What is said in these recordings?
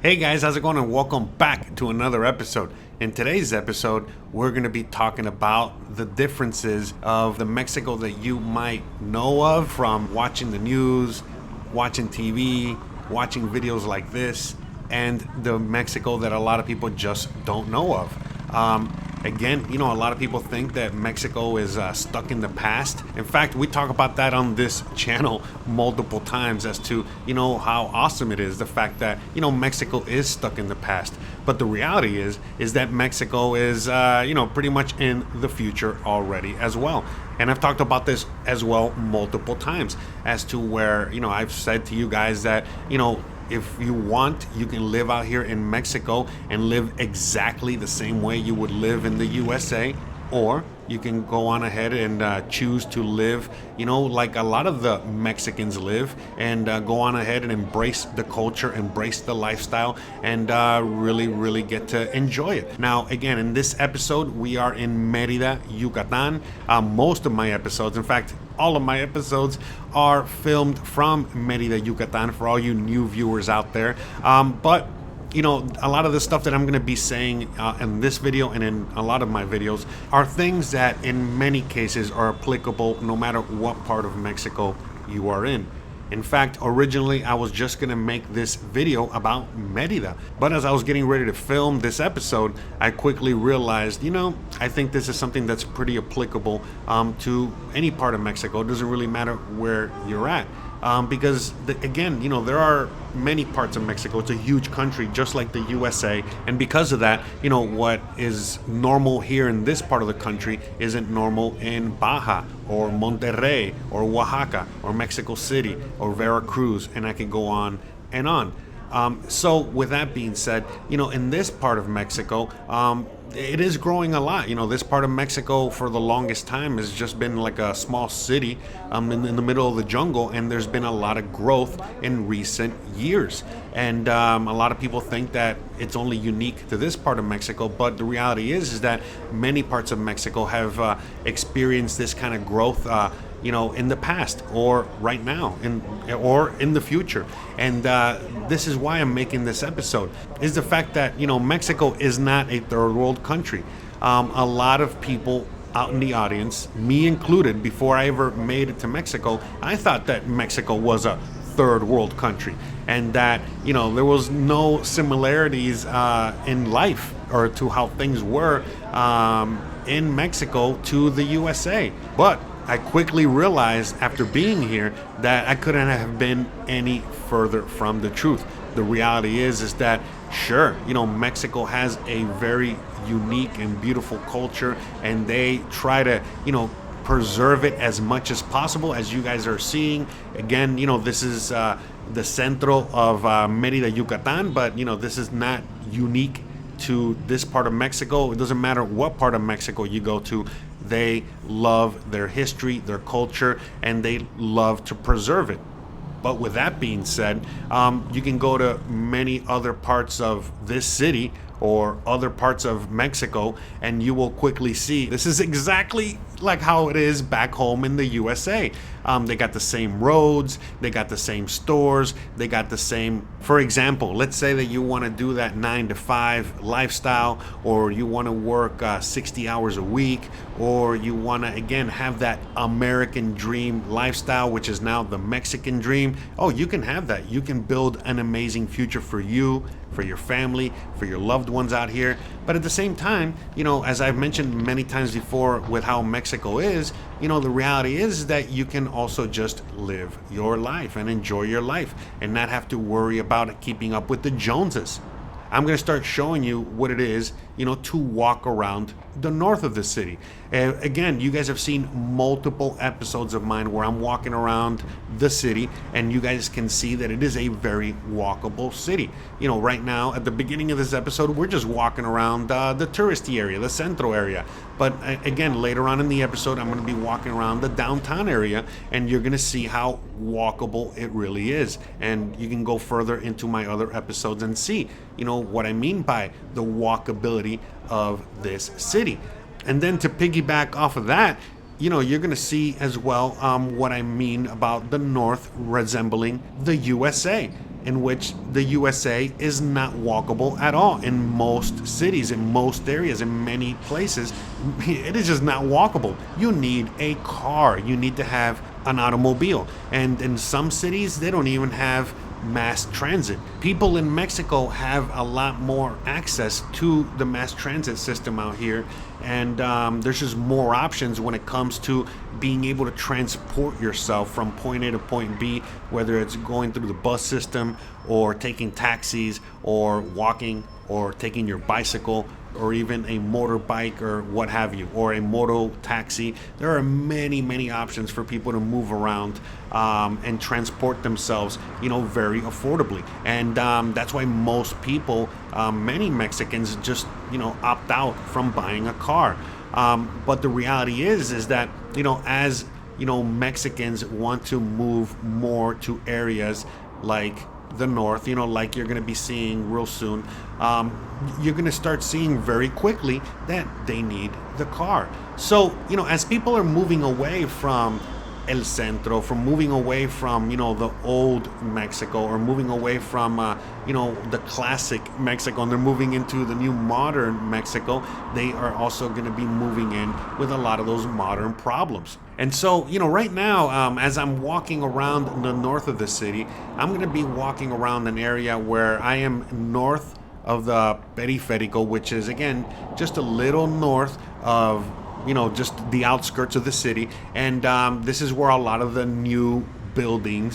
Hey guys, how's it going? And welcome back to another episode. In today's episode, we're going to be talking about the differences of the Mexico that you might know of from watching the news, watching TV, watching videos like this, and the Mexico that a lot of people just don't know of. Again, a lot of people think that Mexico is stuck in the past. In fact, we talk about that on this channel multiple times as to, how awesome it is. The fact that, Mexico is stuck in the past. But the reality is that Mexico is, pretty much in the future already as well. And I've talked about this as well multiple times as to where, I've said to you guys that, if you want, you can live out here in Mexico and live exactly the same way you would live in the USA, or you can go on ahead and choose to live, like a lot of the Mexicans live, and go on ahead and embrace the culture, embrace the lifestyle, and really get to enjoy it. Now, again, in this episode, we are in Merida, Yucatan. Most of my episodes, in fact, all of my episodes are filmed from Merida, Yucatan, for all you new viewers out there. But a lot of the stuff that I'm going to be saying in this video and in a lot of my videos are things that in many cases are applicable no matter what part of Mexico you are in. In fact, originally I was just going to make this video about Merida, but as I was getting ready to film this episode, I quickly realized, I think this is something that's pretty applicable to any part of Mexico. It doesn't really matter where you're at. Because again, there are many parts of Mexico. It's a huge country, just like the USA. And because of that, what is normal here in this part of the country isn't normal in Baja or Monterrey or Oaxaca or Mexico City or Veracruz. And I can go on and on. So with that being said, in this part of Mexico, it is growing a lot. This part of Mexico for the longest time has just been like a small city in the middle of the jungle, and there's been a lot of growth in recent years. And a lot of people think that it's only unique to this part of Mexico, but the reality is that many parts of Mexico have experienced this kind of growth in the past or right now or in the future. And this is why I'm making this episode, is the fact that, Mexico is not a third world country. A lot of people out in the audience, me included, before I ever made it to Mexico, I thought that Mexico was a third world country and that, there was no similarities in life or to how things were in Mexico to the USA. But I quickly realized after being here that I couldn't have been any further from the truth. The reality is that, sure, Mexico has a very unique and beautiful culture, and they try to, preserve it as much as possible, as you guys are seeing. Again, this is the centro of Merida, Yucatan, but, this is not unique to this part of Mexico. It doesn't matter what part of Mexico you go to. They love their history, their culture, and they love to preserve it. But with that being said, you can go to many other parts of this city or other parts of Mexico, and you will quickly see this is exactly like how it is back home in the USA. They got the same roads, they got the same stores, they got the same, for example, let's say that you want to do that 9-to-5 lifestyle, or you want to work 60 hours a week, or you want to, again, have that American dream lifestyle, which is now the Mexican dream. Oh, you can have that. You can build an amazing future for you, for your family, for your loved ones out here. But at the same time, as I've mentioned many times before with how Mexico is, the reality is that you can also just live your life and enjoy your life and not have to worry about keeping up with the Joneses. I'm going to start showing you what it is, to walk around the north of the city. Again, you guys have seen multiple episodes of mine where I'm walking around the city, and you guys can see that it is a very walkable city. Right now, at the beginning of this episode, we're just walking around the touristy area, the centro area. But again, later on in the episode, I'm going to be walking around the downtown area, and you're going to see how walkable it really is. And you can go further into my other episodes and see, what I mean by the walkability of this city. And then to piggyback off of that, you're going to see as well what I mean about the North resembling the USA. in which the USA is not walkable at all. In most cities, in most areas, in many places, it is just not walkable. You need a car. You need to have an automobile. And in some cities, they don't even have mass transit. People in Mexico have a lot more access to the mass transit system out here, and there's just more options when it comes to being able to transport yourself from point A to point B, whether it's going through the bus system or taking taxis or walking or taking your bicycle or even a motorbike or what have you, or a moto taxi. There are many options for people to move around and transport themselves, very affordably. And that's why most people, many Mexicans, just opt out from buying a car. But the reality is that as Mexicans want to move more to areas like the north, like you're going to be seeing real soon, you're going to start seeing very quickly that they need the car. So, as people are moving away from El Centro, from moving away from, the old Mexico, or moving away from, the classic Mexico, and they're moving into the new modern Mexico, they are also going to be moving in with a lot of those modern problems. And so, right now, as I'm walking around the north of the city, I'm going to be walking around an area where I am north of the Periférico, which is, again, just a little north of just the outskirts of the city. And this is where a lot of the new building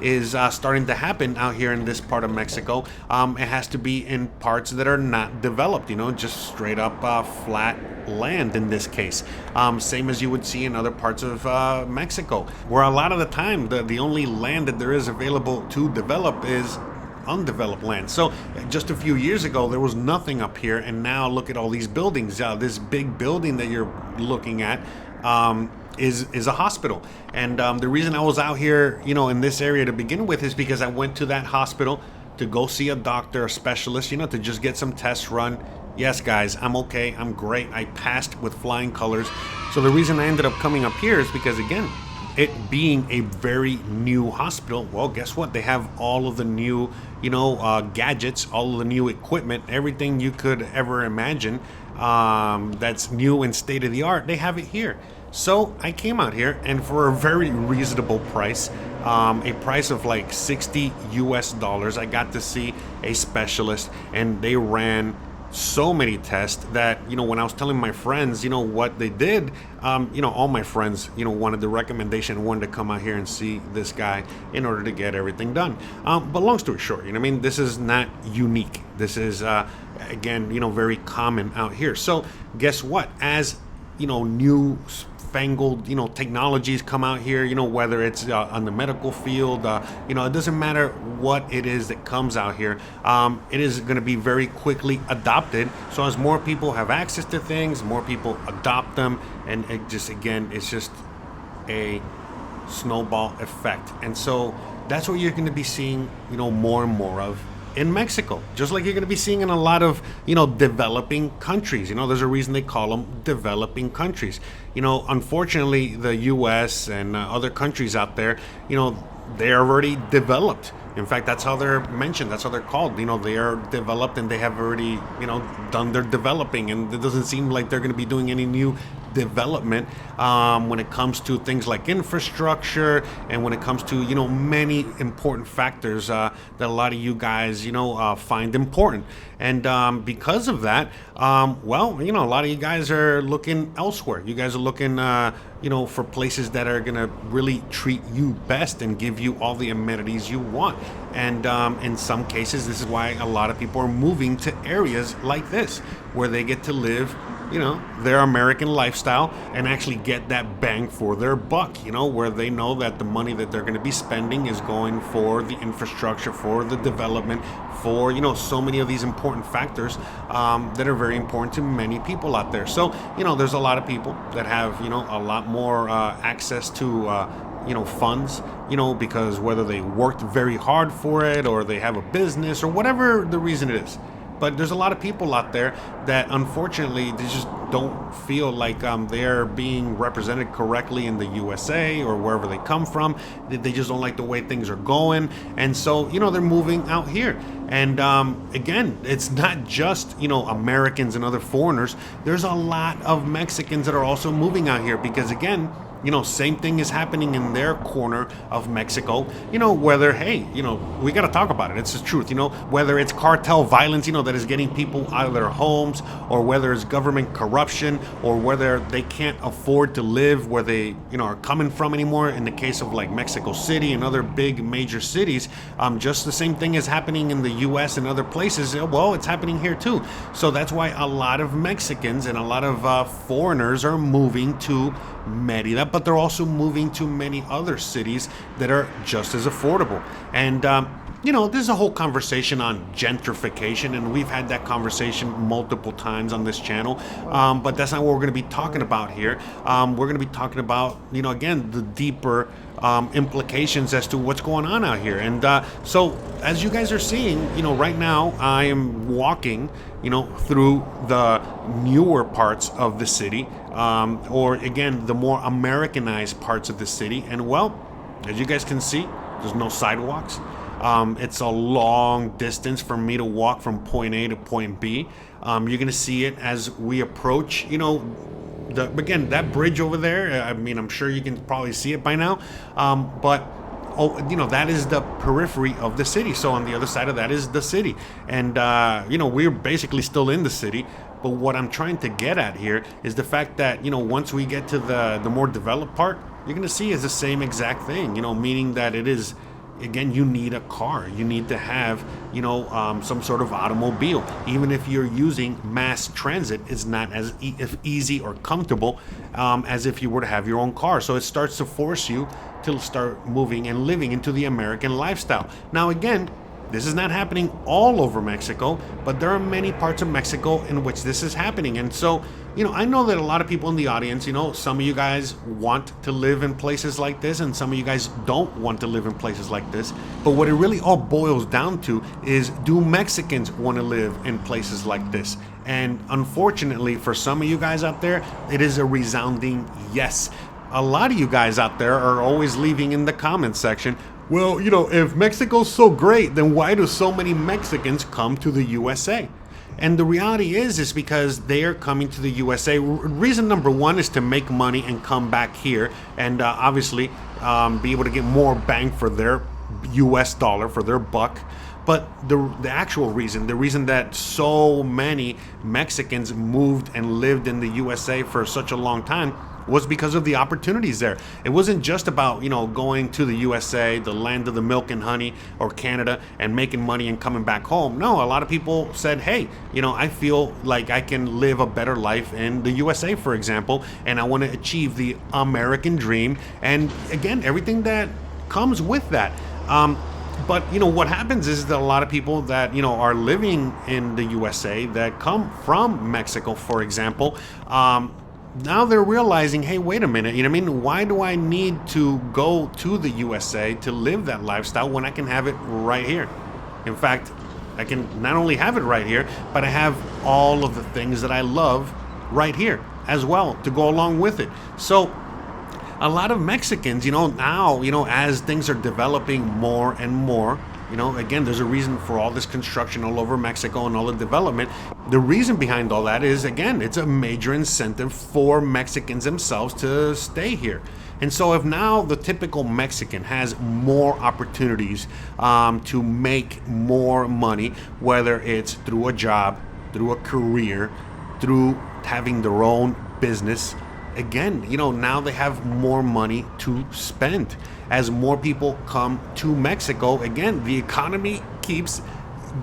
is starting to happen out here in this part of Mexico. It has to be in parts that are not developed, just straight up flat land in this case. Same as you would see in other parts of Mexico, where a lot of the time the only land that there is available to develop is undeveloped land. So just a few years ago there was nothing up here, and now look at all these buildings. This big building that you're looking at is a hospital. And the reason I was out here in this area to begin with is because I went to that hospital to go see a doctor, a specialist, to just get some tests run. Yes, guys, I'm okay, I'm great, I passed with flying colors. So the reason I ended up coming up here is because, again, it being a very new hospital, well, guess what? They have all of the new, gadgets, all of the new equipment, everything you could ever imagine that's new and state of the art. They have it here. So I came out here, and for a very reasonable price, a price of like $60 I got to see a specialist, and they ran so many tests that when I was telling my friends what they did, all my friends wanted the recommendation, wanted to come out here and see this guy in order to get everything done. But long story short, this is not unique. This is again very common out here. So guess what? As new fangled technologies come out here, whether it's on the medical field, it doesn't matter what it is that comes out here, it is going to be very quickly adopted. So as more people have access to things, more people adopt them, and it's just a snowball effect. And so that's what you're going to be seeing more and more of in Mexico, just like you're going to be seeing in a lot of developing countries. There's a reason they call them developing countries. Unfortunately, the US and other countries out there, they're already developed. In fact, that's how they're mentioned, that's how they're called. They are developed, and they have already done their developing, and it doesn't seem like they're going to be doing any new development when it comes to things like infrastructure, and when it comes to many important factors that a lot of you guys find important. And because of that, a lot of you guys are looking elsewhere. You guys are looking for places that are gonna really treat you best and give you all the amenities you want. And in some cases, this is why a lot of people are moving to areas like this, where they get to live their American lifestyle and actually get that bang for their buck, where they know that the money that they're going to be spending is going for the infrastructure, for the development, for so many of these important factors that are very important to many people out there. So there's a lot of people that have a lot more access to funds, because whether they worked very hard for it, or they have a business, or whatever the reason it is, But there's a lot of people out there that unfortunately they just don't feel like they're being represented correctly in the USA or wherever they come from. They just don't like the way things are going, and so they're moving out here. And again, it's not just Americans and other foreigners. There's a lot of Mexicans that are also moving out here because again, same thing is happening in their corner of Mexico, whether, hey, we got to talk about it. It's the truth, whether it's cartel violence, that is getting people out of their homes, or whether it's government corruption, or whether they can't afford to live where they, are coming from anymore. In the case of like Mexico City and other big major cities, just the same thing is happening in the U.S. and other places. Well, it's happening here too. So that's why a lot of Mexicans and a lot of foreigners are moving to Merida, but they're also moving to many other cities that are just as affordable. And there's a whole conversation on gentrification, and we've had that conversation multiple times on this channel, but that's not what we're going to be talking about here. We're going to be talking about, again, the deeper implications as to what's going on out here. And so as you guys are seeing, right now I am walking, through the newer parts of the city, or again, the more Americanized parts of the city. And well, as you guys can see, there's no sidewalks. It's a long distance for me to walk from point A to point B. You're going to see it as we approach, again, that bridge over there. I mean, I'm sure you can probably see it by now. But that is the periphery of the city. So on the other side of that is the city. And, we're basically still in the city. But what I'm trying to get at here is the fact that, once we get to the more developed part, you're going to see is the same exact thing, meaning that it is, again, you need a car. You need to have, some sort of automobile. Even if you're using mass transit, it's not as easy or comfortable as if you were to have your own car. So it starts to force you to start moving and living into the American lifestyle. Now, again, this is not happening all over Mexico, but there are many parts of Mexico in which this is happening. And so, I know that a lot of people in the audience, some of you guys want to live in places like this, and some of you guys don't want to live in places like this. But what it really all boils down to is, do Mexicans want to live in places like this? And unfortunately, for some of you guys out there, it is a resounding yes. A lot of you guys out there are always leaving in the comments section, well, if Mexico's so great, then why do so many Mexicans come to the USA? And the reality is because they are coming to the USA. Reason number one is to make money and come back here and obviously be able to get more bang for their US dollar, for their buck. But the actual reason, the reason that so many Mexicans moved and lived in the USA for such a long time was because of the opportunities there. It wasn't just about, going to the USA, the land of the milk and honey, or Canada, and making money and coming back home. No, a lot of people said, hey, I feel like I can live a better life in the USA, for example, and I want to achieve the American dream. And again, everything that comes with that. But what happens is that a lot of people that are living in the USA that come from Mexico, for example, now they're realizing, hey, wait a minute, why do I need to go to the USA to live that lifestyle when I can have it right here? In fact, I can not only have it right here, but I have all of the things that I love right here as well to go along with it. So a lot of Mexicans, now, as things are developing more and more, again, there's a reason for all this construction all over Mexico and all the development. The reason behind all that is, again, it's a major incentive for Mexicans themselves to stay here. And so if now the typical Mexican has more opportunities to make more money, whether it's through a job, through a career, through having their own business, again, now they have more money to spend. As more people come to Mexico, again, the economy keeps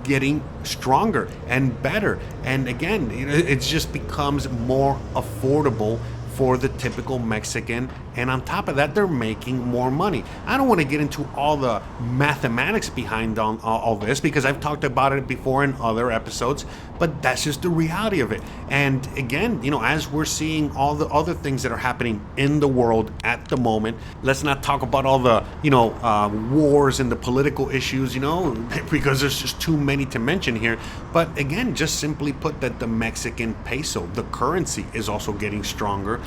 getting stronger and better. And again, it just becomes more affordable for the typical Mexican And on top of that, they're making more money. I don't want to get into all the mathematics behind all this, because I've talked about it before in other episodes, but that's just the reality of it. And again, as we're seeing all the other things that are happening in the world at the moment, let's not talk about all the, wars and the political issues, because there's just too many to mention here. But again, just simply put, that the Mexican peso, the currency, is also getting stronger.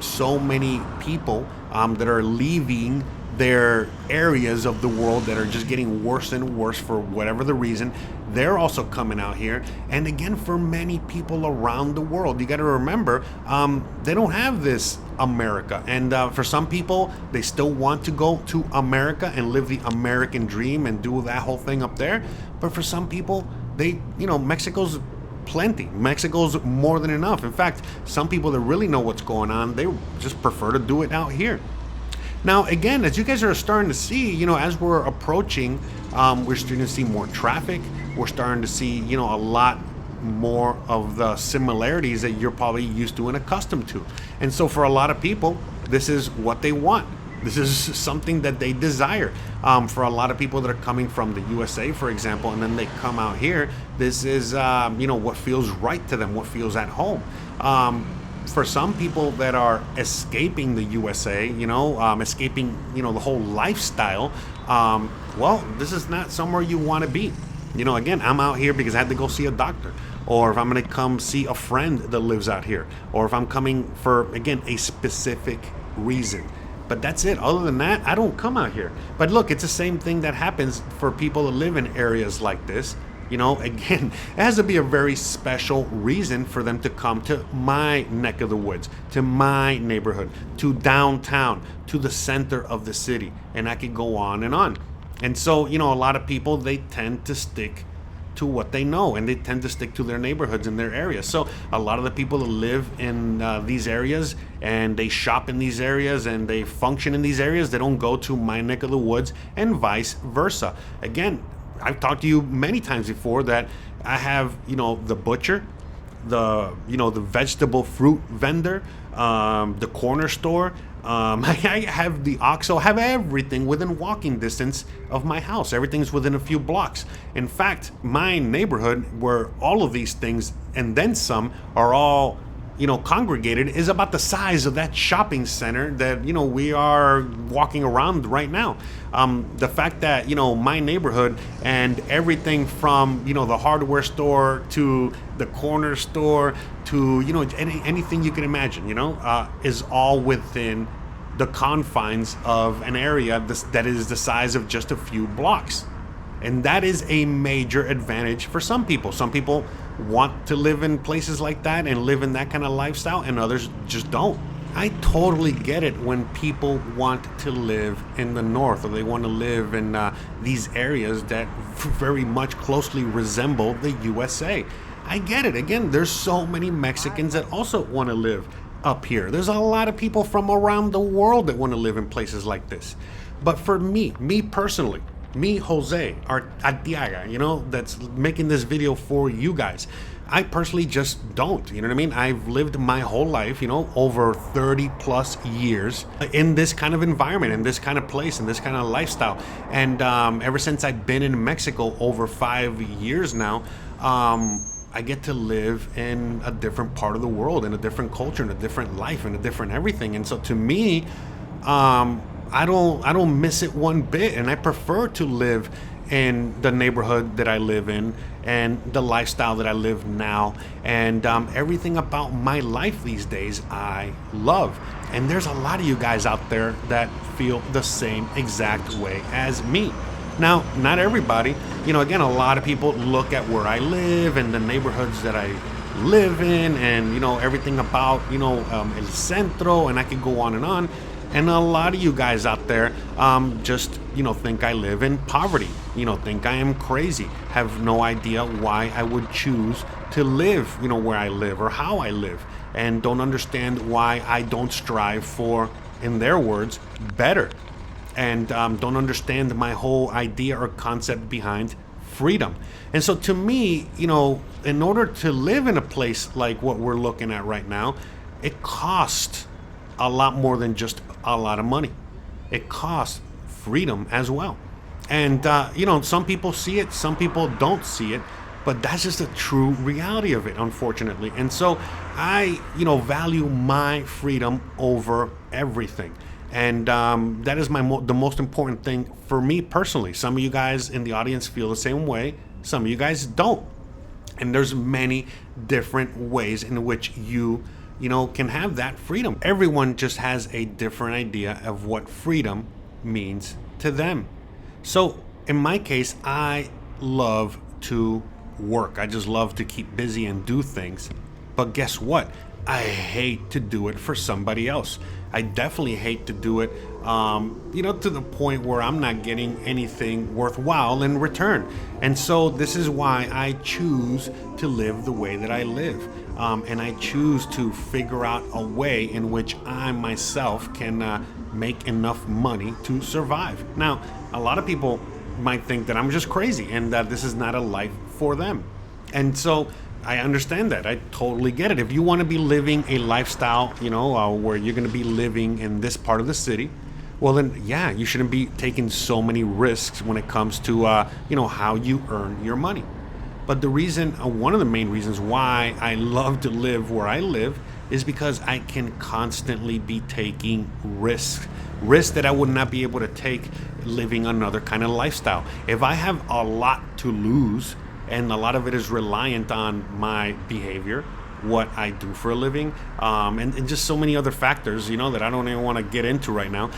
So many people that are leaving their areas of the world that are just getting worse and worse for whatever the reason, they're also coming out here. And again, for many people around the world, you got to remember, they don't have this America. And for some people, they still want to go to America and live the American dream and do that whole thing up there. But for some people, Mexico's plenty. Mexico's more than enough. In fact, some people that really know what's going on, they just prefer to do it out here. Now, again, as you guys are starting to see, as we're approaching, we're starting to see more traffic. We're starting to see, a lot more of the similarities that you're probably used to and accustomed to. And so for a lot of people, this is what they want. This is something that they desire. For a lot of people that are coming from the USA, for example, and then they come out here, this is, what feels right to them, what feels at home. For some people that are escaping the USA, escaping, the whole lifestyle, well, this is not somewhere you want to be. Again, I'm out here because I had to go see a doctor, or if I'm going to come see a friend that lives out here, or if I'm coming for, again, a specific reason. But that's it. Other than that, I don't come out here. But look, it's the same thing that happens for people that live in areas like this. Again, it has to be a very special reason for them to come to my neck of the woods, to my neighborhood, to downtown, to the center of the city. And I could go on and on. And so, a lot of people, they tend to stick to what they know, and they tend to stick to their neighborhoods and their areas. So a lot of the people that live in these areas, and they shop in these areas, and they function in these areas, they don't go to my neck of the woods, and vice versa. Again, I've talked to you many times before that I have, the butcher, the vegetable fruit vendor, the corner store. I have the OXXO, have everything within walking distance of my house. Everything's within a few blocks. In fact, my neighborhood, where all of these things and then some are all congregated, is about the size of that shopping center that, we are walking around right now. The fact that, my neighborhood and everything from, the hardware store to the corner store to, anything you can imagine, is all within the confines of an area that is the size of just a few blocks. And that is a major advantage for some people. Some people want to live in places like that and live in that kind of lifestyle, and others just don't. I totally get it when people want to live in the north, or they want to live in these areas that very much closely resemble the USA. I get it. Again, there's so many Mexicans that also want to live up here. There's a lot of people from around the world that want to live in places like this. But for me personally, me, Jose Artiaga, that's making this video for you guys, I personally just don't, you know what I mean? I've lived my whole life, over 30 plus years in this kind of environment, in this kind of place, in this kind of lifestyle. And ever since I've been in Mexico over 5 years now, I get to live in a different part of the world, in a different culture, in a different life, in a different everything. And so to me, I don't miss it one bit, and I prefer to live in the neighborhood that I live in and the lifestyle that I live now, and everything about my life these days I love. And there's a lot of you guys out there that feel the same exact way as me. Now, not everybody, again, a lot of people look at where I live and the neighborhoods that I live in, and everything about El Centro, and I could go on and on. And a lot of you guys out there just think I live in poverty, think I am crazy, have no idea why I would choose to live where I live or how I live, and don't understand why I don't strive for, in their words, better, and don't understand my whole idea or concept behind freedom. And so to me, in order to live in a place like what we're looking at right now, it costs a lot more than just a lot of money. It costs freedom as well. And, some people see it, some people don't see it, but that's just a true reality of it, unfortunately. And so I, value my freedom over everything. And that is the most important thing for me personally. Some of you guys in the audience feel the same way. Some of you guys don't. And there's many different ways in which you can have that freedom. Everyone just has a different idea of what freedom means to them. So in my case, I love to work. I just love to keep busy and do things. But guess what? I hate to do it for somebody else. I definitely hate to do it, to the point where I'm not getting anything worthwhile in return. And so this is why I choose to live the way that I live. And I choose to figure out a way in which I myself can make enough money to survive. Now, a lot of people might think that I'm just crazy and that this is not a life for them. And so I understand that. I totally get it. If you want to be living a lifestyle, where you're going to be living in this part of the city, well then, yeah, you shouldn't be taking so many risks when it comes to, how you earn your money. But the reason, one of the main reasons why I love to live where I live is because I can constantly be taking risks that I would not be able to take living another kind of lifestyle. If I have a lot to lose, and a lot of it is reliant on my behavior, what I do for a living, and just so many other factors, that I don't even want to get into right now.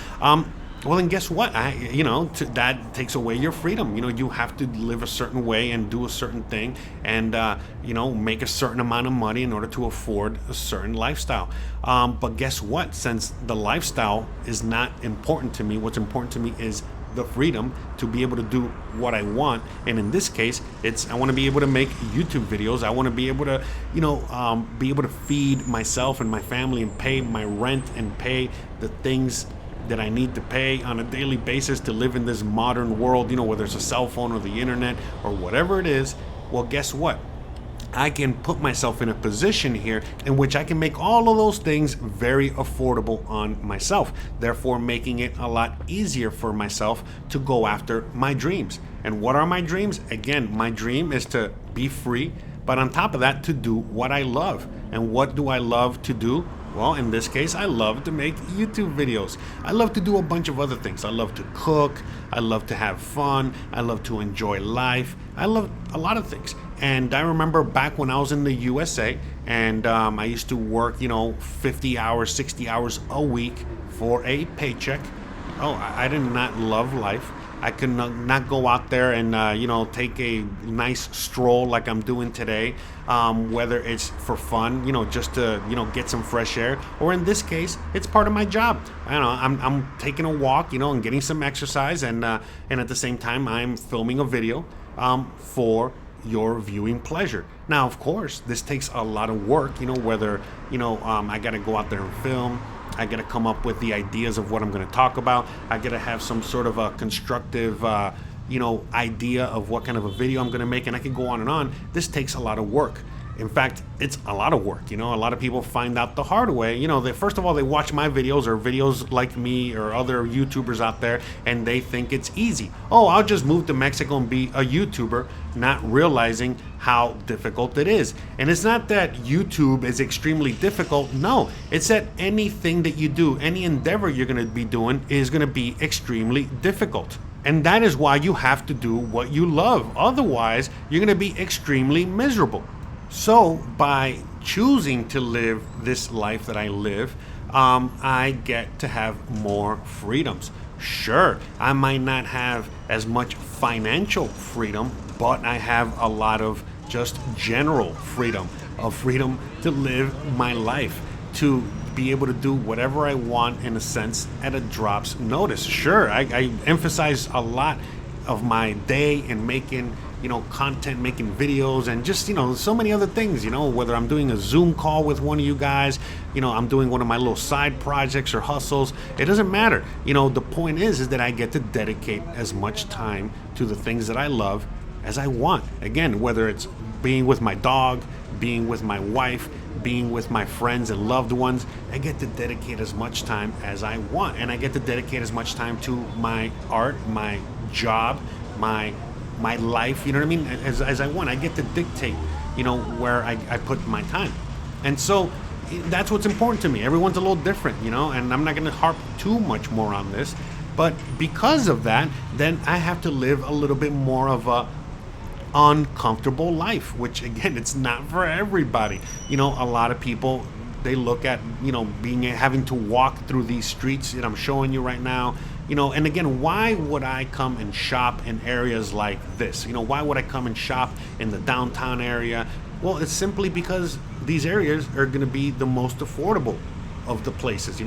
Well, then guess what? That takes away your freedom. You have to live a certain way and do a certain thing and, make a certain amount of money in order to afford a certain lifestyle. But guess what? Since the lifestyle is not important to me, what's important to me is the freedom to be able to do what I want. And in this case, I want to be able to make YouTube videos. I want to be able to, be able to feed myself and my family and pay my rent and pay the things that I need to pay on a daily basis to live in this modern world, whether it's a cell phone or the internet or whatever it is. Well, guess what? I can put myself in a position here in which I can make all of those things very affordable on myself, therefore making it a lot easier for myself to go after my dreams. And what are my dreams? Again, my dream is to be free, but on top of that, to do what I love. And what do I love to do? Well, in this case, I love to make YouTube videos. I love to do a bunch of other things. I love to cook. I love to have fun. I love to enjoy life. I love a lot of things. And I remember back when I was in the USA and I used to work, 50 hours, 60 hours a week for a paycheck. Oh, I did not love life. I could not go out there and, take a nice stroll like I'm doing today, whether it's for fun, just to, get some fresh air, or in this case, it's part of my job. I'm taking a walk, and getting some exercise, and at the same time, I'm filming a video for your viewing pleasure. Now, of course, this takes a lot of work, whether, I got to go out there and film. I got to come up with the ideas of what I'm going to talk about. I got to have some sort of a constructive, idea of what kind of a video I'm going to make. And I can go on and on. This takes a lot of work. In fact, it's a lot of work. A lot of people find out the hard way. First of all, they watch my videos or videos like me or other YouTubers out there, and they think it's easy. Oh, I'll just move to Mexico and be a YouTuber, not realizing how difficult it is. And it's not that YouTube is extremely difficult. No, it's that anything that you do, any endeavor you're going to be doing is going to be extremely difficult. And that is why you have to do what you love. Otherwise, you're going to be extremely miserable. So by choosing to live this life that I live, I get to have more freedoms. Sure, I might not have as much financial freedom, but I have a lot of just general freedom, of freedom to live my life, to be able to do whatever I want in a sense at a drop's notice. Sure, I emphasize a lot of my day in making content, making videos, and just, so many other things, whether I'm doing a Zoom call with one of you guys, I'm doing one of my little side projects or hustles. It doesn't matter. The point is that I get to dedicate as much time to the things that I love as I want. Again, whether it's being with my dog, being with my wife, being with my friends and loved ones, I get to dedicate as much time as I want. And I get to dedicate as much time to my art, my job, my life, you know what I mean, as I want. I get to dictate, where I put my time. And so that's what's important to me. Everyone's a little different, and I'm not going to harp too much more on this. But because of that, then I have to live a little bit more of a uncomfortable life, which again, it's not for everybody. A lot of people, they look at, having to walk through these streets that I'm showing you right now, and again, why would I come and shop in areas like this? Why would I come and shop in the downtown area? Well, it's simply because these areas are going to be the most affordable of the places,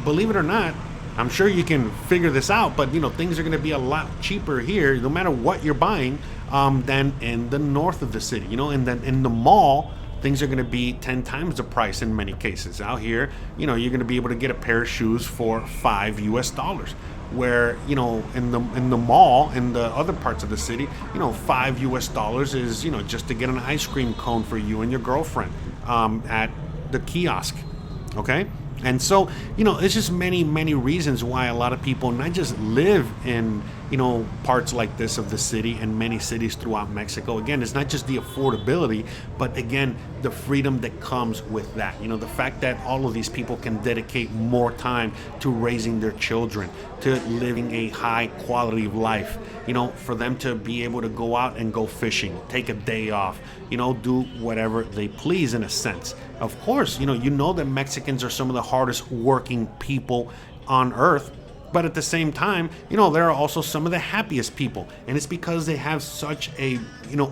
Believe it or not, I'm sure you can figure this out, but things are going to be a lot cheaper here, no matter what you're buying, than in the north of the city, and then in the mall, things are going to be 10 times the price in many cases. Out here, you're going to be able to get a pair of shoes for $5 where, in the mall, in the other parts of the city, $5 is, just to get an ice cream cone for you and your girlfriend, at the kiosk. Okay. And so, it's just many, many reasons why a lot of people not just live in, parts like this of the city and many cities throughout Mexico. Again, it's not just the affordability, but again, the freedom that comes with that. The fact that all of these people can dedicate more time to raising their children, to living a high quality of life, for them to be able to go out and go fishing, take a day off, do whatever they please in a sense. Of course, that Mexicans are some of the hardest working people on earth. But at the same time, there are also some of the happiest people. And it's because they have such a,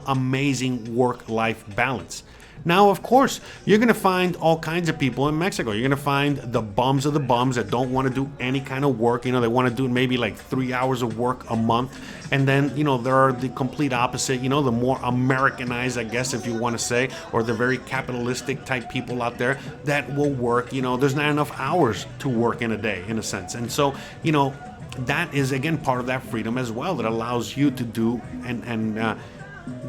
amazing work-life balance. Now, of course, you're going to find all kinds of people in Mexico. You're going to find the bums of the bums that don't want to do any kind of work. They want to do maybe like 3 hours of work a month. And then, there are the complete opposite, the more Americanized, I guess, if you want to say, or the very capitalistic type people out there that will work. There's not enough hours to work in a day, in a sense. And so, that is, again, part of that freedom as well that allows you to do and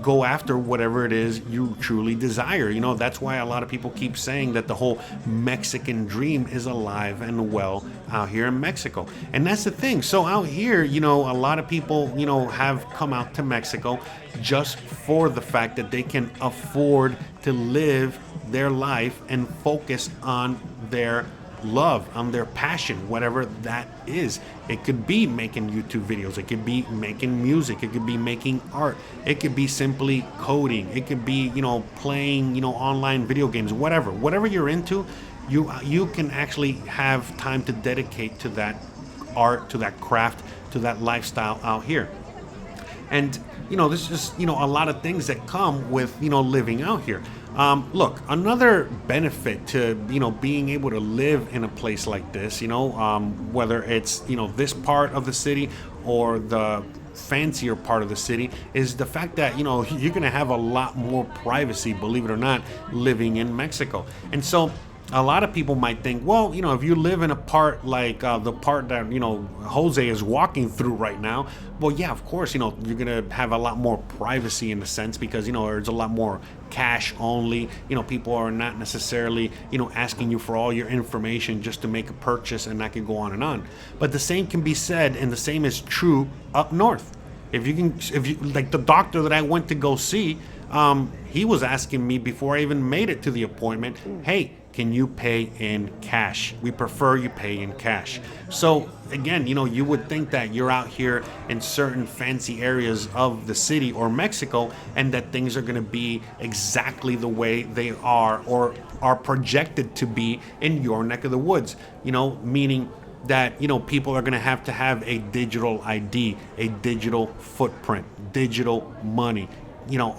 go after whatever it is you truly desire. That's why a lot of people keep saying that the whole Mexican dream is alive and well out here in Mexico. And that's the thing. So out here, a lot of people, have come out to Mexico just for the fact that they can afford to live their life and focus on their love, on their passion, whatever that is. It could be making YouTube videos, it could be making music, it could be making art, it could be simply coding, it could be playing online video games, whatever you're into, you can actually have time to dedicate to that art, to that craft, to that lifestyle out here. And there's just a lot of things that come with living out here. Look, another benefit to being able to live in a place like this, whether it's this part of the city or the fancier part of the city, is the fact that you're going to have a lot more privacy, believe it or not, living in Mexico. And so a lot of people might think, well, if you live in a part like the part that, Jose is walking through right now, well, yeah, of course, you're going to have a lot more privacy in a sense because, there's a lot more cash only. People are not necessarily, asking you for all your information just to make a purchase, and that can go on and on. But the same can be said, and the same is true up north. If you like the doctor that I went to go see, he was asking me before I even made it to the appointment, hey, can you pay in cash? We prefer you pay in cash. So again, you would think that you're out here in certain fancy areas of the city or Mexico and that things are going to be exactly the way they are or are projected to be in your neck of the woods, meaning that, people are going to have a digital ID, a digital footprint, digital money,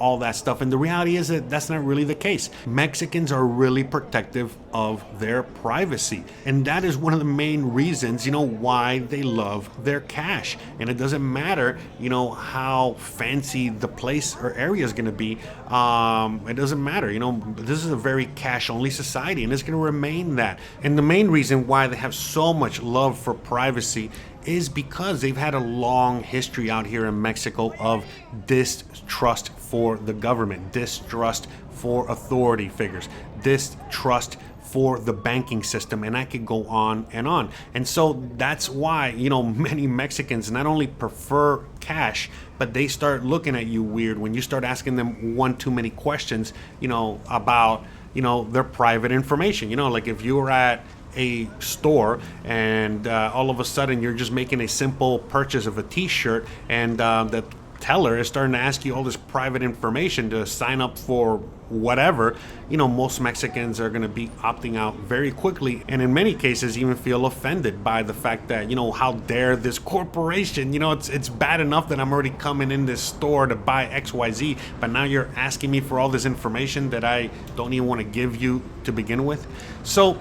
all that stuff. And the reality is that that's not really the case. Mexicans are really protective of their privacy. And that is one of the main reasons, why they love their cash. And it doesn't matter, how fancy the place or area is going to be. It doesn't matter. This is a very cash-only society, and it's going to remain that. And the main reason why they have so much love for privacy is because they've had a long history out here in Mexico of distrust for the government, distrust for authority figures, distrust for the banking system, and I could go on and on. And so that's why, many Mexicans not only prefer cash, but they start looking at you weird when you start asking them one too many questions, about, their private information. Like if you were at a store and all of a sudden you're just making a simple purchase of a t-shirt, and the teller is starting to ask you all this private information to sign up for whatever, most Mexicans are going to be opting out very quickly, and in many cases even feel offended by the fact that, how dare this corporation, it's bad enough that I'm already coming in this store to buy XYZ, but now you're asking me for all this information that I don't even want to give you to begin with. So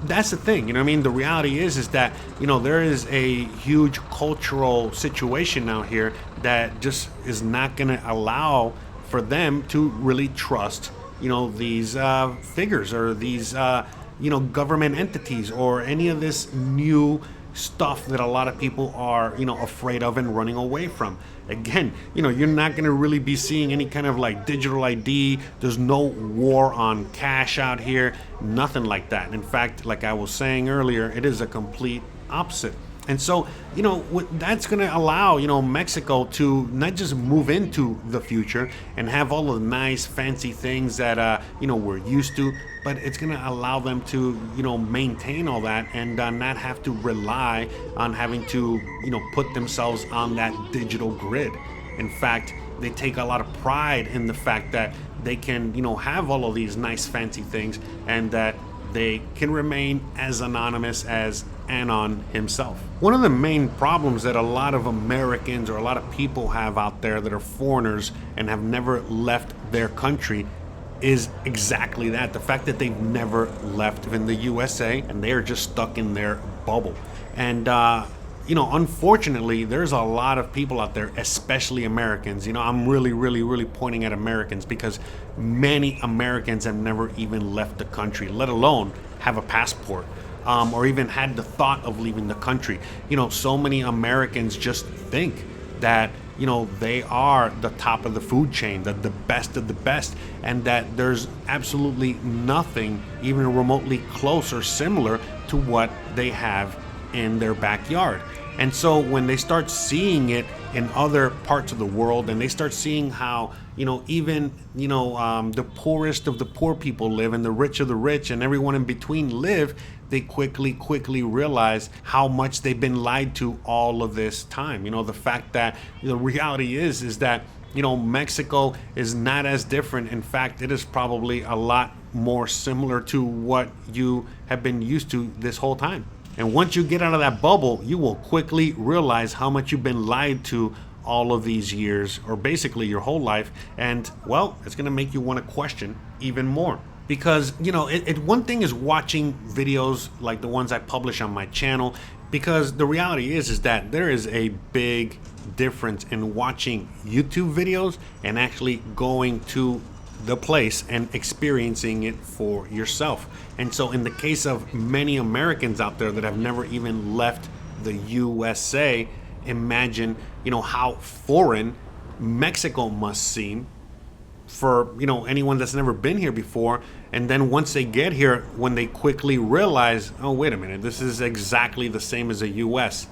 that's the thing, the reality is that, there is a huge cultural situation out here that just is not going to allow for them to really trust, these figures or these, government entities or any of this new stuff that a lot of people are, afraid of and running away from. Again, you're not going to really be seeing any kind of like digital ID. There's no war on cash out here, nothing like that. In fact, like I was saying earlier, it is a complete opposite. And so, that's going to allow, Mexico to not just move into the future and have all the nice, fancy things that, we're used to, but it's going to allow them to, maintain all that and not have to rely on having to, put themselves on that digital grid. In fact, they take a lot of pride in the fact that they can, have all of these nice, fancy things, and that they can remain as anonymous as Anon himself. One of the main problems that a lot of Americans or a lot of people have out there that are foreigners and have never left their country is exactly that. The fact that they've never left in the USA and they are just stuck in their bubble. And, unfortunately, there's a lot of people out there, especially Americans. I'm really, really, really pointing at Americans because many Americans have never even left the country, let alone have a passport. Or even had the thought of leaving the country. So many Americans just think that, they are the top of the food chain, the best of the best, and that there's absolutely nothing even remotely close or similar to what they have in their backyard. And so when they start seeing it in other parts of the world, and they start seeing how, even, the poorest of the poor people live and the rich of the rich and everyone in between live, they quickly realize how much they've been lied to all of this time. The fact that the reality is that, Mexico is not as different. In fact, it is probably a lot more similar to what you have been used to this whole time. And once you get out of that bubble, you will quickly realize how much you've been lied to all of these years, or basically your whole life. And, well, it's going to make you want to question even more. Because, one thing is watching videos like the ones I publish on my channel, because the reality is that there is a big difference in watching YouTube videos and actually going to the place and experiencing it for yourself. And so in the case of many Americans out there that have never even left the USA, imagine, how foreign Mexico must seem for, anyone that's never been here before. And then once they get here, when they quickly realize, oh, wait a minute, this is exactly the same as the US.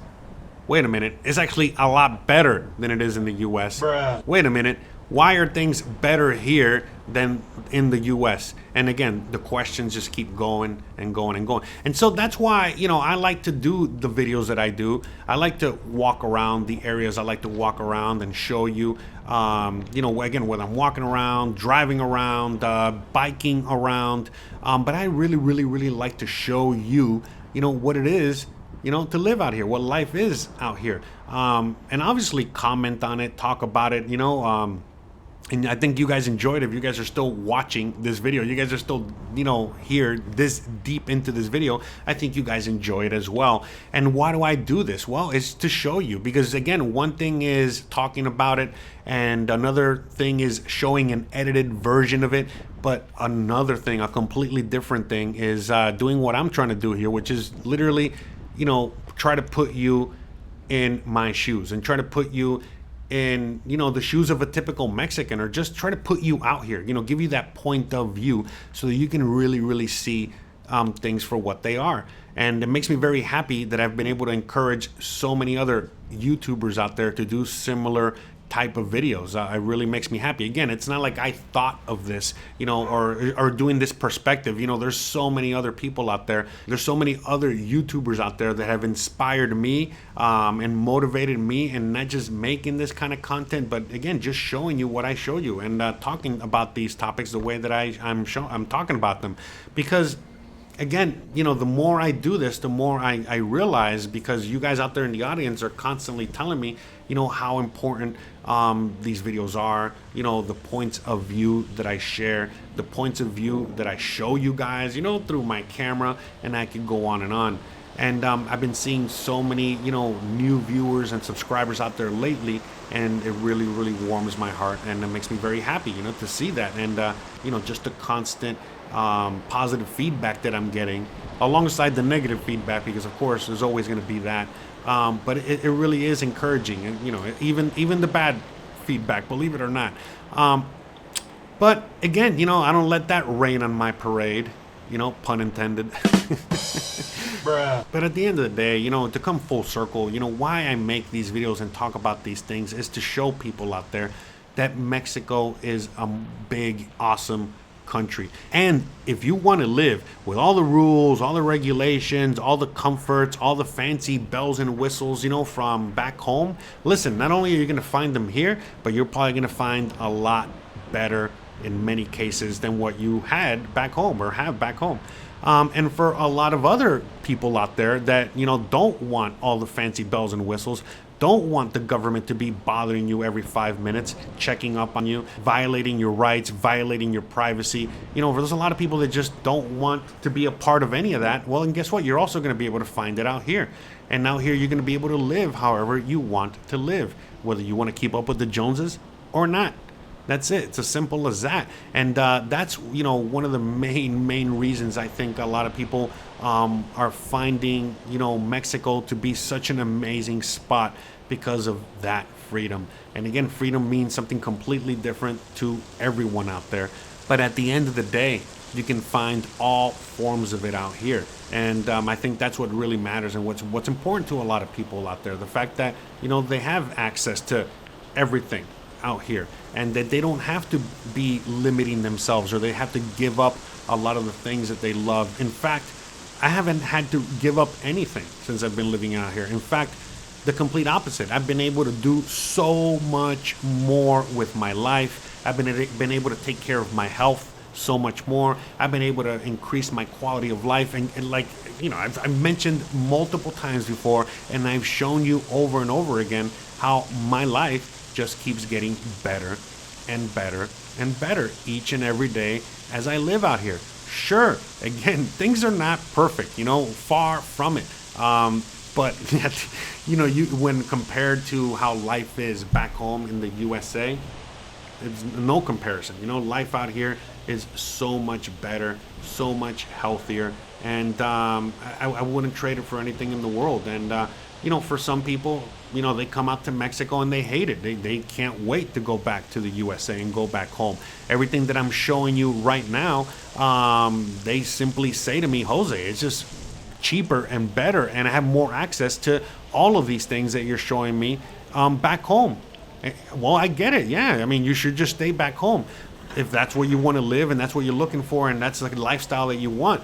Wait a minute, it's actually a lot better than it is in the US. Bruh. Wait a minute, why are things better here than in the US? And again, the questions just keep going and going and going. And so that's why, I like to do the videos that I do. I like to walk around the areas. I like to walk around and show you, again, whether I'm walking around, driving around, biking around. But I really, really, really like to show you, what it is, to live out here, what life is out here. And obviously comment on it, talk about it, and I think you guys enjoyed it. If you guys are still watching this video, you guys are still, here this deep into this video, I think you guys enjoy it as well. And why do I do this? Well, it's to show you, because again, one thing is talking about it and another thing is showing an edited version of it. But another thing, a completely different thing, is doing what I'm trying to do here, which is literally, try to put you in my shoes and try to put you in, the shoes of a typical Mexican, or just try to put you out here, give you that point of view so that you can really, really see things for what they are. And it makes me very happy that I've been able to encourage so many other YouTubers out there to do similar type of videos. It really makes me happy. Again, it's not like I thought of this, or doing this perspective. There's so many other people out there. There's so many other YouTubers out there that have inspired me and motivated me, and not just making this kind of content, but again, just showing you what I show you, and talking about these topics the way that I'm talking about them. Because again, the more I do this, the more I realize, because you guys out there in the audience are constantly telling me, how important these videos are, the points of view that I share, the points of view that I show you guys, through my camera, and I could go on and on. And I've been seeing so many, new viewers and subscribers out there lately, and it really, really warms my heart, and it makes me very happy, to see that. And, just the constant positive feedback that I'm getting, alongside the negative feedback, because of course there's always going to be that. But it really is encouraging, and even the bad feedback, believe it or not. But again, I don't let that rain on my parade, pun intended. Bruh. But at the end of the day, to come full circle, why I make these videos and talk about these things is to show people out there that Mexico is a big, awesome country. And if you want to live with all the rules, all the regulations, all the comforts, all the fancy bells and whistles, from back home, listen, not only are you going to find them here, but you're probably going to find a lot better in many cases than what you had back home or have back home. And for a lot of other people out there that, don't want all the fancy bells and whistles, don't want the government to be bothering you every 5 minutes, checking up on you, violating your rights, violating your privacy. There's a lot of people that just don't want to be a part of any of that. Well, and guess what? You're also going to be able to find it out here. And now here you're going to be able to live however you want to live, whether you want to keep up with the Joneses or not. That's it. It's as simple as that. And that's, one of the main reasons I think a lot of people are finding, Mexico to be such an amazing spot, because of that freedom. And again, freedom means something completely different to everyone out there. But at the end of the day, you can find all forms of it out here. And I think that's what really matters, and what's important to a lot of people out there. The fact that, they have access to everything out here, and that they don't have to be limiting themselves, or they have to give up a lot of the things that they love. In fact, I haven't had to give up anything since I've been living out here. In fact, the complete opposite. I've been able to do so much more with my life. I've been able to take care of my health so much more. I've been able to increase my quality of life, and like, I've mentioned multiple times before, and I've shown you over and over again how my life just keeps getting better and better and better each and every day as I live out here. Sure, again, things are not perfect, far from it. But when compared to how life is back home in the USA, it's no comparison. Life out here is so much better, so much healthier, and I wouldn't trade it for anything in the world. And for some people, they come out to Mexico and they hate it. They can't wait to go back to the USA and go back home. Everything that I'm showing you right now, they simply say to me, Jose, it's just cheaper and better, and I have more access to all of these things that you're showing me back home. Well, I get it. Yeah, I mean, you should just stay back home if that's where you want to live and that's what you're looking for, and that's like a lifestyle that you want.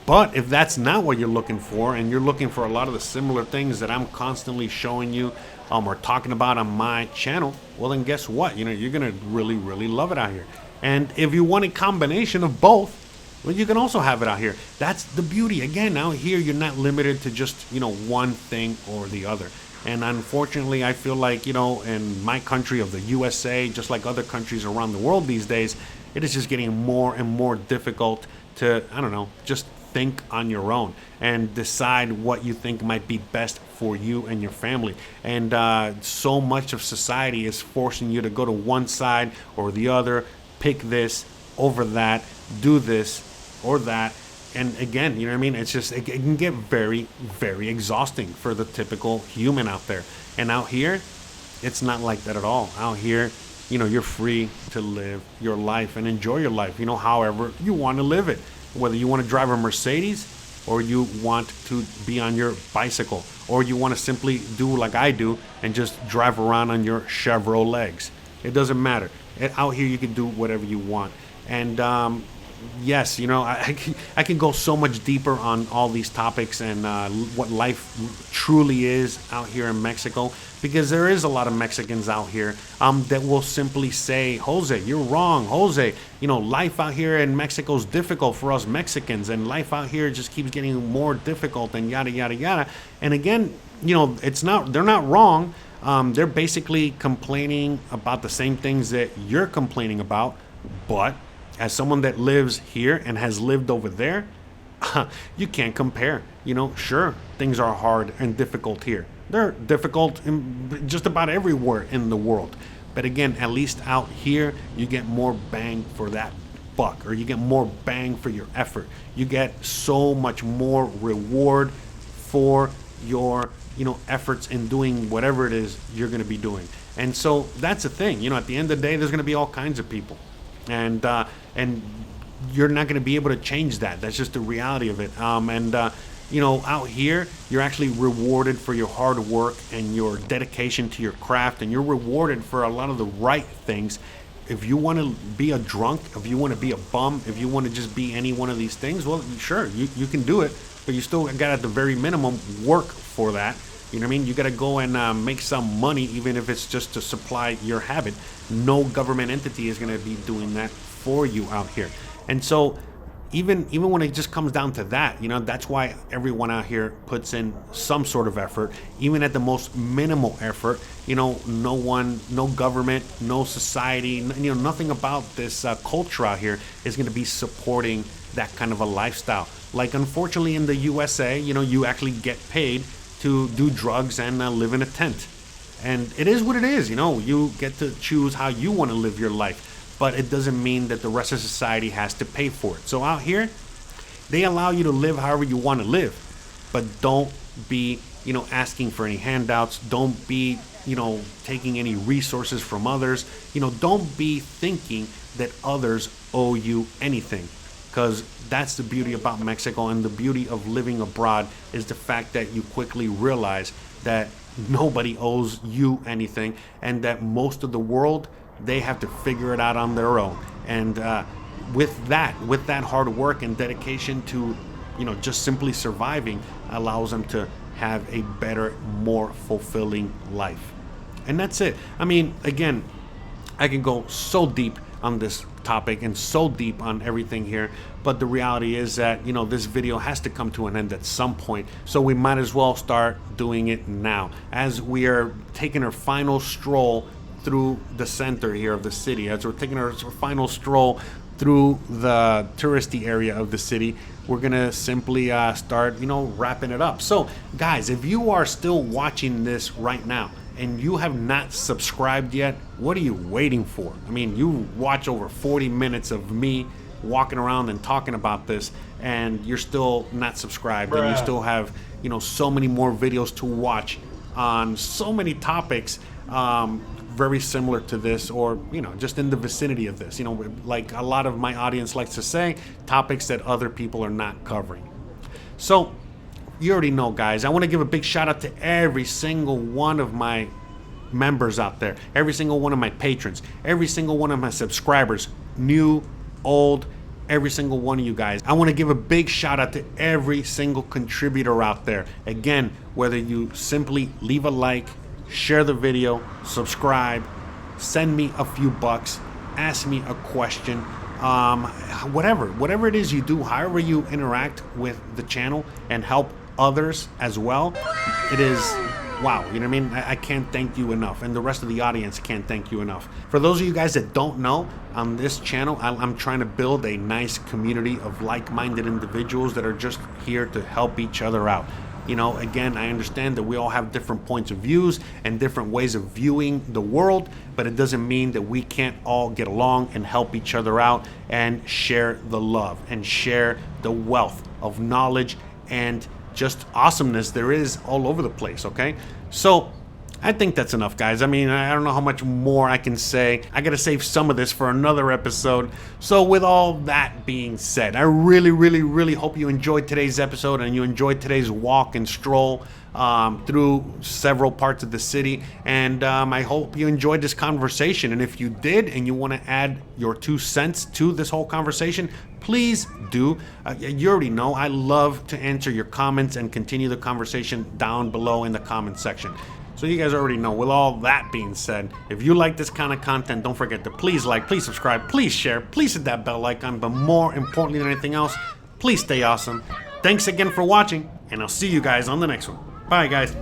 But if that's not what you're looking for, and you're looking for a lot of the similar things that I'm constantly showing you or talking about on my channel, well, then guess what? You're going to really, really love it out here. And if you want a combination of both, well, you can also have it out here. That's the beauty. Again, out here, you're not limited to just, one thing or the other. And unfortunately, I feel like, in my country of the USA, just like other countries around the world these days, it is just getting more and more difficult to, just think on your own and decide what you think might be best for you and your family. And so much of society is forcing you to go to one side or the other, pick this over that, do this or that. And again, you know what I mean? It's just, it can get very, very exhausting for the typical human out there. And out here, it's not like that at all. Out here, you know, you're free to live your life and enjoy your life, you know, however you want to live it. Whether you want to drive a Mercedes, or you want to be on your bicycle, or you want to simply do like I do and just drive around on your Chevrolet legs. It doesn't matter. Out here, you can do whatever you want. And yes, you know, I can go so much deeper on all these topics and what life truly is out here in Mexico, because there is a lot of Mexicans out here that will simply say, Jose, you're wrong. Jose, you know, life out here in Mexico is difficult for us Mexicans, and life out here just keeps getting more difficult and yada, yada, yada. And again, you know, they're not wrong. They're basically complaining about the same things that you're complaining about, but as someone that lives here and has lived over there, you can't compare. You know, sure, things are hard and difficult here. They're difficult in just about everywhere in the world. But again, at least out here, you get more bang for that buck, or you get more bang for your effort. You get so much more reward for your, you know, efforts in doing whatever it is you're going to be doing. And so that's the thing. You know, at the end of the day, there's going to be all kinds of people. And you're not going to be able to change that. That's just the reality of it. You know, out here, you're actually rewarded for your hard work and your dedication to your craft, and you're rewarded for a lot of the right things. If you want to be a drunk, if you want to be a bum, if you want to just be any one of these things, well, sure, you can do it, but you still got, at the very minimum, work for that. You know what I mean? You got to go and make some money, even if it's just to supply your habit. No government entity is going to be doing that for you out here. And so even when it just comes down to that, you know, that's why everyone out here puts in some sort of effort, even at the most minimal effort. You know, no government, no society, you know, nothing about this culture out here is going to be supporting that kind of a lifestyle. Like, unfortunately, in the USA, you know, you actually get paid to do drugs and live in a tent. And it is what it is, you know, you get to choose how you want to live your life. But it doesn't mean that the rest of society has to pay for it. So out here, they allow you to live however you want to live. But don't be, you know, asking for any handouts. Don't be, you know, taking any resources from others. You know, don't be thinking that others owe you anything. Because that's the beauty about Mexico, and the beauty of living abroad is the fact that you quickly realize that nobody owes you anything, and that most of the world, they have to figure it out on their own. And with that hard work and dedication to, you know, just simply surviving, allows them to have a better, more fulfilling life. And that's it. I mean, again, I can go so deep on this topic and so deep on everything here, but the reality is that, you know, this video has to come to an end at some point, so we might as well start doing it now, as we are taking our final stroll through the center here of the city. As we're taking our final stroll through the touristy area of the city, we're gonna simply start, you know, wrapping it up. So guys, if you are still watching this right now and you have not subscribed yet, what are you waiting for? I mean, you watch over 40 minutes of me walking around and talking about this, and you're still not subscribed. And you still have, you know, so many more videos to watch on so many topics very similar to this, or, you know, just in the vicinity of this, you know, like a lot of my audience likes to say, topics that other people are not covering. So you already know, guys, I want to give a big shout out to every single one of my members out there, every single one of my patrons, every single one of my subscribers, new, old, every single one of you guys. I want to give a big shout out to every single contributor out there. Again, whether you simply leave a like, share the video, subscribe, send me a few bucks, ask me a question, whatever it is you do, however you interact with the channel and help others as well, it is wow. You know what I mean? I can't thank you enough, and the rest of the audience can't thank you enough. For those of you guys that don't know, on this channel, I'm trying to build a nice community of like-minded individuals that are just here to help each other out. You know, again, I understand that we all have different points of views and different ways of viewing the world, but it doesn't mean that we can't all get along and help each other out and share the love and share the wealth of knowledge and just awesomeness there is all over the place, okay? So I think that's enough, guys. I mean, I don't know how much more I can say. I gotta save some of this for another episode. So with all that being said, I really hope you enjoyed today's episode and you enjoyed today's walk and stroll through several parts of the city. And I hope you enjoyed this conversation. And if you did and you want to add your 2 cents to this whole conversation, please do. You already know I love to answer your comments and continue the conversation down below in the comment section. So you guys already know. With all that being said, if you like this kind of content, don't forget to please like, please subscribe, please share, please hit that bell icon, but more importantly than anything else, please stay awesome. Thanks again for watching, and I'll see you guys on the next one. Bye, guys.